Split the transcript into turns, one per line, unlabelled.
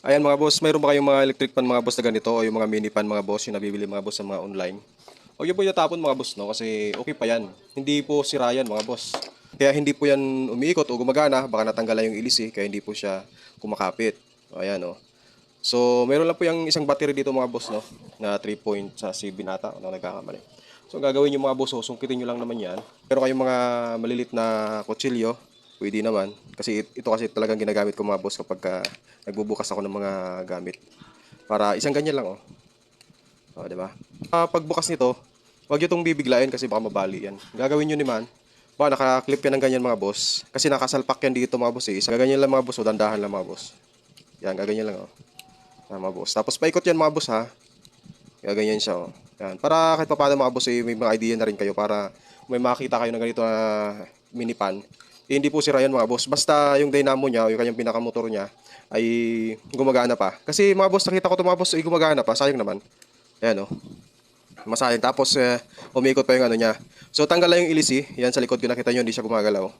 Ayan mga boss, mayroon ba kayong mga electric pan mga boss na ganito o yung mga mini pan mga boss yung nabibili mga boss sa mga online? O yun po itatapon mga boss no kasi okay pa yan. Hindi po sira yan mga boss. Kaya hindi po yan umiikot o gumagana, baka natanggalan yung ilis kaya hindi po siya kumakapit. O, ayan o. So meron lang po yung isang battery dito mga boss no na 3 point sa si binata o nagkakamali. So ang gagawin yung mga boss, sungkitin nyo lang naman yan. Pero kayong mga malilit na kutsilyo, pwede naman. Kasi ito kasi talagang ginagamit ko mga boss kapag nagbubukas ako ng mga gamit. Para isang ganyan lang oh. O, di ba? Pagbukas nito, huwag nyo itong bibiglain kasi baka mabali yan. Gagawin nyo naman, baka nakaklip yan ng ganyan mga boss. Kasi nakasalpak yan dito mga boss eh. Gaganyan lang mga boss o dandahan lang mga boss. Yan, gaganyan lang oh. Yan, mga boss. Tapos paikot yan mga boss ha. Gaganyan siya oh. Yan. Para kahit pa paano mga boss eh, may mga idea na rin kayo para may makita kayo ng ganito na mini pan. Eh, hindi po sira yan mga boss. Basta yung dynamo niya o yung kanyang pinakamotor niya ay gumagana pa. Kasi mga boss, nakita ko ito mga boss ay gumagana pa. Sayang naman. Ayan oh. Masayang. Tapos umikot pa yung ano niya. So tanggal lang yung ilisi. Yan sa likod ko nakita nyo hindi siya gumagalaw.